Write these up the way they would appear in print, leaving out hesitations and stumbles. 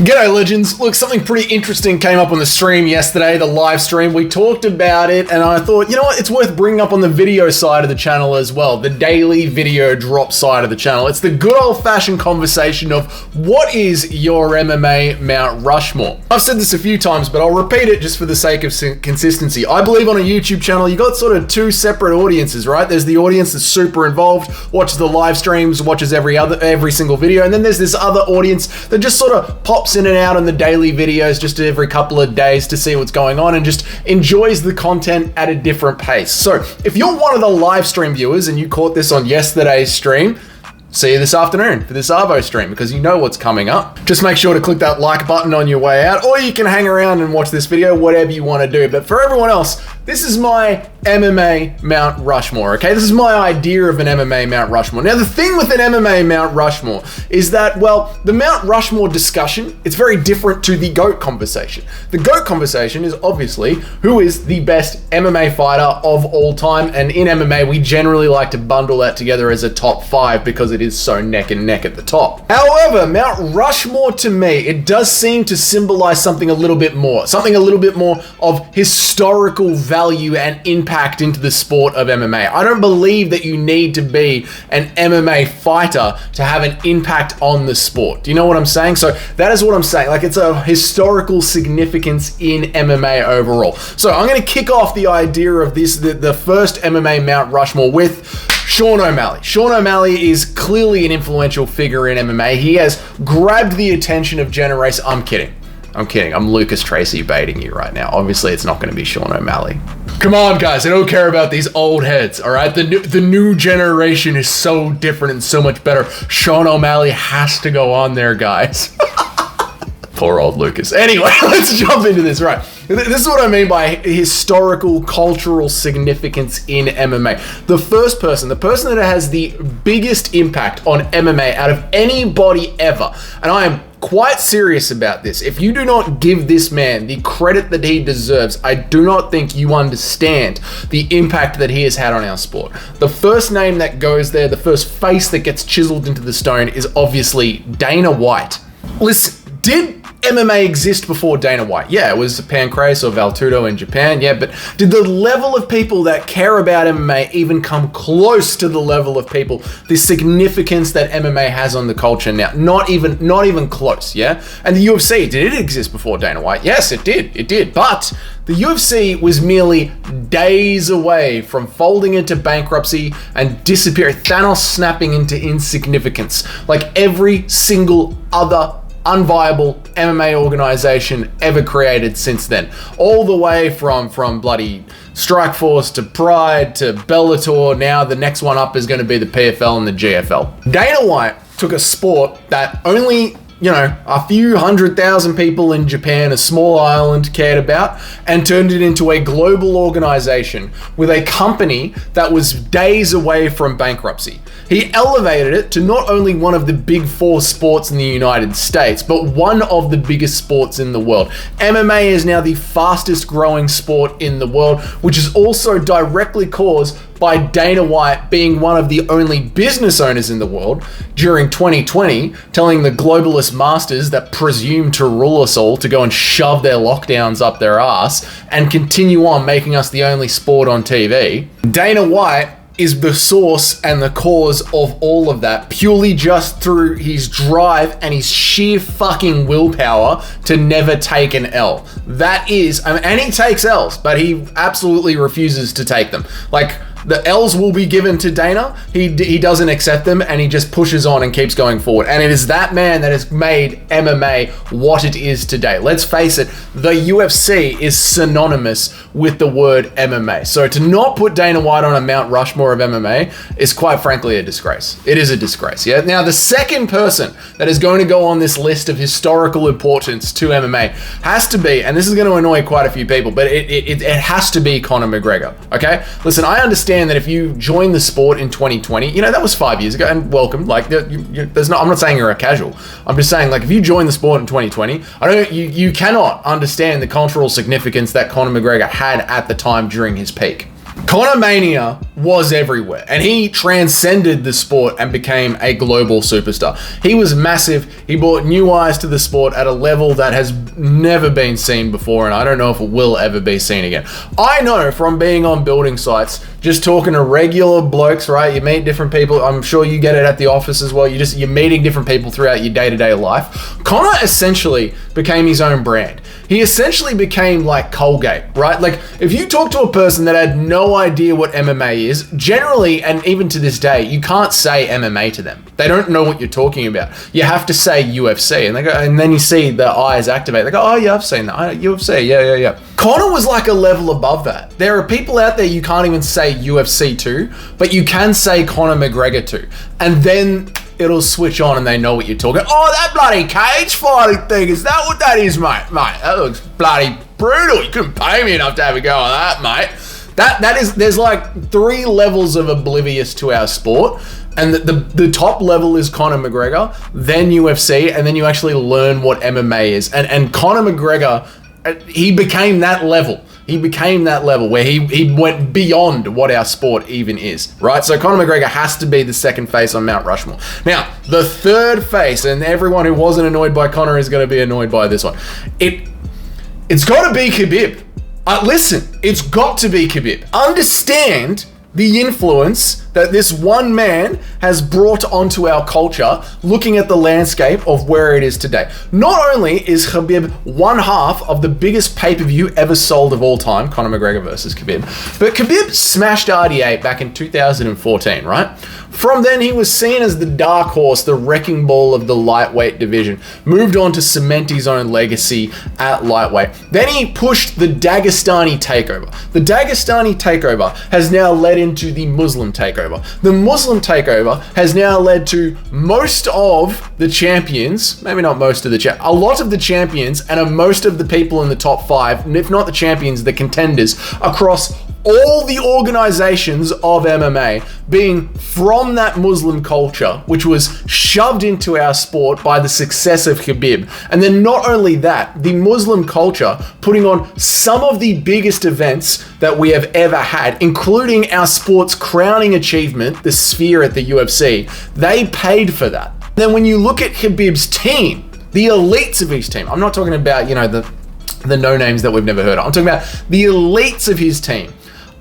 G'day legends. Look, something pretty interesting came up on the stream yesterday, the live stream. We talked about it and I thought, you know what, it's worth bringing up on the video side of the channel as well, the daily video drop side of the channel. It's the good old-fashioned conversation of what is your MMA Mount Rushmore? I've said this a few times, but I'll repeat it just for the sake of consistency. I believe on a YouTube channel, you got sort of two separate audiences, right? There's the audience that's super involved, watches the live streams, watches every single video, and then there's this other audience that just sort of pops in and out on the daily videos just every couple of days to see what's going on and just enjoys the content at a different pace. So if you're one of the live stream viewers and you caught this on yesterday's stream, see you this afternoon for this Arvo stream because you know what's coming up. Just make sure to click that like button on your way out, or you can hang around and watch this video, whatever you want to do. But for everyone else, this is my MMA Mount Rushmore, okay? This is my idea of an MMA Mount Rushmore. Now, the thing with an MMA Mount Rushmore is that, well, the Mount Rushmore discussion, it's very different to the GOAT conversation. The GOAT conversation is obviously who is the best MMA fighter of all time, and in MMA, we generally like to bundle that together as a top 5 because it is so neck and neck at the top. However, Mount Rushmore to me, it does seem to symbolize something a little bit more of historical value and impact into the sport of MMA. I don't believe that you need to be an MMA fighter to have an impact on the sport. Do you know what I'm saying? So that is what I'm saying. Like, it's a historical significance in MMA overall. So I'm going to kick off the idea of this, the first MMA Mount Rushmore with Sean O'Malley. Sean O'Malley is clearly an influential figure in MMA. He has grabbed the attention of generations. I'm kidding. I'm Lucas Tracy baiting you right now. Obviously, it's not going to be Sean O'Malley. Come on, guys. I don't care about these old heads, all right? The new generation is so different and so much better. Sean O'Malley has to go on there, guys. Poor old Lucas. Anyway, let's jump into this, right? This is what I mean by historical, cultural significance in MMA. The person that has the biggest impact on MMA out of anybody ever, and I am quite serious about this. If you do not give this man the credit that he deserves, I do not think you understand the impact that he has had on our sport. The first name that goes there, the first face that gets chiseled into the stone is obviously Dana White. Listen, did MMA exist before Dana White? Yeah, it was Pancrase or Valtudo in Japan, yeah, but did the level of people that care about MMA even come close to the level of people, the significance that MMA has on the culture now? Not even close, yeah? And the UFC, did it exist before Dana White? Yes, it did, but the UFC was merely days away from folding into bankruptcy and disappearing, Thanos snapping into insignificance, like every single other unviable MMA organization ever created since then. All the way from bloody Strikeforce to Pride to Bellator. Now the next one up is going to be the PFL and the GFL. Dana White took a sport that only, a few 100,000 people in Japan, a small island, cared about, and turned it into a global organization with a company that was days away from bankruptcy. He elevated it to not only one of the big 4 sports in the United States, but one of the biggest sports in the world. MMA is now the fastest growing sport in the world, which is also directly caused by Dana White being one of the only business owners in the world during 2020, telling the globalist masters that presume to rule us all to go and shove their lockdowns up their ass and continue on making us the only sport on TV. Dana White is the source and the cause of all of that, purely just through his drive and his sheer fucking willpower to never take an L. That is, and he takes L's, but he absolutely refuses to take them. Like, the L's will be given to Dana, he doesn't accept them, and he just pushes on and keeps going forward. And it is that man that has made MMA what it is today. Let's face it, the UFC is synonymous with the word MMA. So to not put Dana White on a Mount Rushmore of MMA is quite frankly a disgrace. It is a disgrace, yeah? Now, the second person that is going to go on this list of historical importance to MMA has to be, and this is going to annoy quite a few people, but it has to be Conor McGregor, okay? Listen, I understand that if you join the sport in 2020, that was 5 years ago, and welcome. Like, I'm not saying you're a casual. I'm just saying, like, if you join the sport in 2020, you cannot understand the cultural significance that Conor McGregor had at the time during his peak. Conor Mania was everywhere, and he transcended the sport and became a global superstar. He was massive. He brought new eyes to the sport at a level that has never been seen before, and I don't know if it will ever be seen again. I know from being on building sites, just talking to regular blokes, right? You meet different people. I'm sure you get it at the office as well. You're meeting different people throughout your day-to-day life. Conor essentially became his own brand. He essentially became like Colgate, right? Like, if you talk to a person that had no idea what MMA is, generally, and even to this day, you can't say MMA to them. They don't know what you're talking about. You have to say UFC, and they go, and then you see their eyes activate. They go, oh yeah, I've seen that. UFC, yeah. Conor was like a level above that. There are people out there you can't even say UFC to, but you can say Conor McGregor to, and then it'll switch on and they know what you're talking. Oh, that bloody cage fighting thing, is that what that is, mate? Mate, that looks bloody brutal. You couldn't pay me enough to have a go on that, mate. That is, there's like 3 levels of oblivious to our sport, and the top level is Conor McGregor, then UFC, and then you actually learn what MMA is. And Conor McGregor, he became that level. He became that level where he went beyond what our sport even is, right? So Conor McGregor has to be the second face on Mount Rushmore. Now, the third face, and everyone who wasn't annoyed by Conor is going to be annoyed by this one. It's got to be Khabib. Listen, it's got to be Khabib. Understand the influence that this one man has brought onto our culture, looking at the landscape of where it is today. Not only is Khabib one half of the biggest pay-per-view ever sold of all time, Conor McGregor versus Khabib, but Khabib smashed RDA back in 2014, right? From then, he was seen as the dark horse, the wrecking ball of the lightweight division, moved on to cement his own legacy at lightweight. Then he pushed the Dagestani takeover. The Dagestani takeover has now led into the Muslim takeover. The Muslim takeover has now led to most of the champions, maybe not most of the a lot of the champions and most of the people in the top 5, and if not the champions, the contenders across all the organizations of MMA being from that Muslim culture, which was shoved into our sport by the success of Khabib. And then not only that, the Muslim culture putting on some of the biggest events that we have ever had, including our sport's crowning achievement, the Sphere at the UFC. They paid for that. Then when you look at Khabib's team, the elites of his team, I'm not talking about, the no-names that we've never heard of. I'm talking about the elites of his team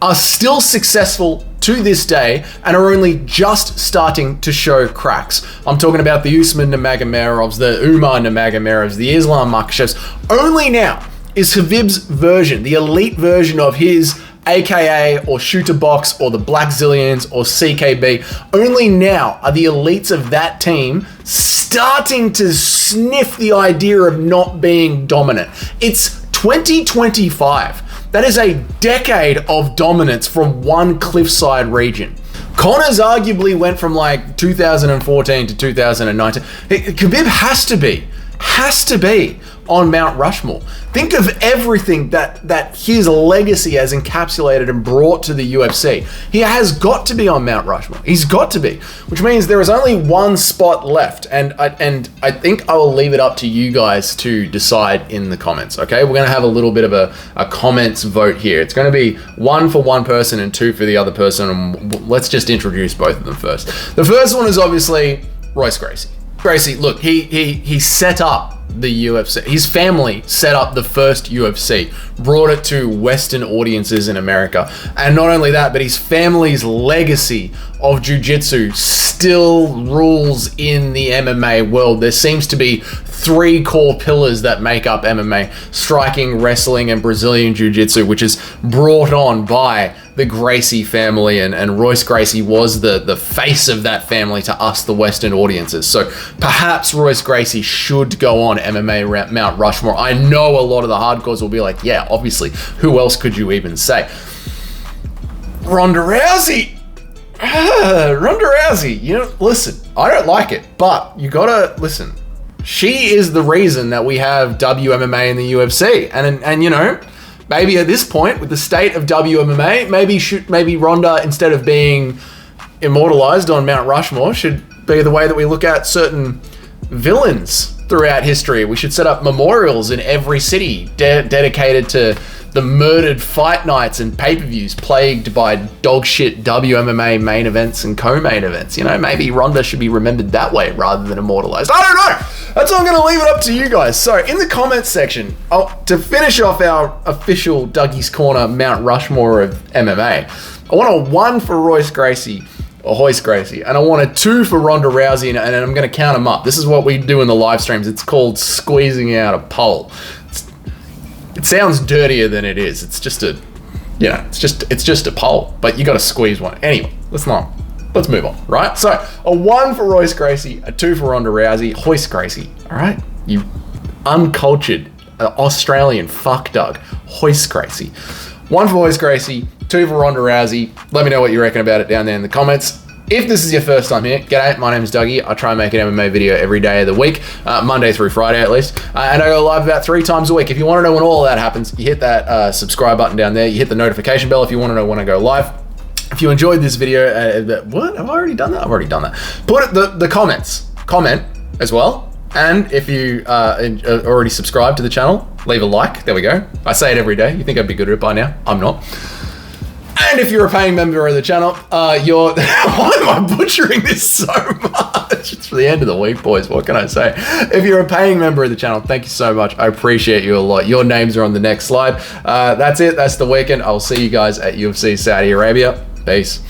are still successful to this day and are only just starting to show cracks. I'm talking about the Usman Nurmagomedovs, the Umar Nurmagomedovs, the Islam Makhachevs. Only now is Khabib's version, the elite version of his AKA or Shooter Box or the Black Zillions or CKB, only now are the elites of that team starting to sniff the idea of not being dominant. It's 2025. That is a decade of dominance from one cliffside region. Conor's arguably went from like 2014 to 2019. Khabib has to be on Mount Rushmore. Think of everything that his legacy has encapsulated and brought to the UFC. He has got to be on Mount Rushmore. He's got to be, which means there is only one spot left, and I think I will leave it up to you guys to decide in the comments, okay? We're going to have a little bit of a comments vote here. It's going to be 1 for one person and 2 for the other person, and let's just introduce both of them first. The first one is obviously Royce Gracie. Gracie, look, he set up the UFC. His family set up the first UFC, brought it to Western audiences in America. And not only that, but his family's legacy of jiu-jitsu still rules in the MMA world. There seems to be 3 core pillars that make up MMA: striking, wrestling, and Brazilian jiu-jitsu, which is brought on by the Gracie family, and Royce Gracie was the face of that family to us, the Western audiences. So perhaps Royce Gracie should go on MMA Mount Rushmore. I know a lot of the hardcores will be like, yeah, obviously, who else could you even say? Ronda Rousey. Ronda Rousey, listen, I don't like it, but you gotta listen. She is the reason that we have WMMA in the UFC, and maybe at this point, with the state of WMMA, maybe Ronda, instead of being immortalized on Mount Rushmore, should be the way that we look at certain villains throughout history. We should set up memorials in every city dedicated to the murdered fight nights and pay-per-views plagued by dog shit WMMA main events and co-main events. You know, maybe Ronda should be remembered that way rather than immortalized. I don't know. That's all I'm going to leave it up to you guys. So in the comments section, to finish off our official Dougie's Corner Mount Rushmore of MMA, I want a 1 for Royce Gracie, or Hoist Gracie, and I want a 2 for Ronda Rousey, and I'm going to count them up. This is what we do in the live streams. It's called squeezing out a poll. It sounds dirtier than it is. It's just a, you know, it's just a poll, but you got to squeeze one. Anyway, let's move on, right? So a 1 for Royce Gracie, a 2 for Ronda Rousey, Hoist Gracie, all right? You uncultured Australian fuck Doug, Hoist Gracie. 1 for Hoist Gracie, 2 for Ronda Rousey. Let me know what you reckon about it down there in the comments. If this is your first time here, g'day, my name is Dougie. I try and make an MMA video every day of the week, Monday through Friday at least, and I go live about 3 times a week. If you want to know when all of that happens, you hit that subscribe button down there, you hit the notification bell if you want to know when I go live. If you enjoyed this video, what, have I already done that? I've already done that. Put it the comments, comment as well, and if you already subscribed to the channel, leave a like, there we go. I say it every day, you think I'd be good at it by now, I'm not. And if you're a paying member of the channel, why am I butchering this so much? It's for the end of the week, boys. What can I say? If you're a paying member of the channel, thank you so much. I appreciate you a lot. Your names are on the next slide. That's it. That's the weekend. I'll see you guys at UFC Saudi Arabia. Peace.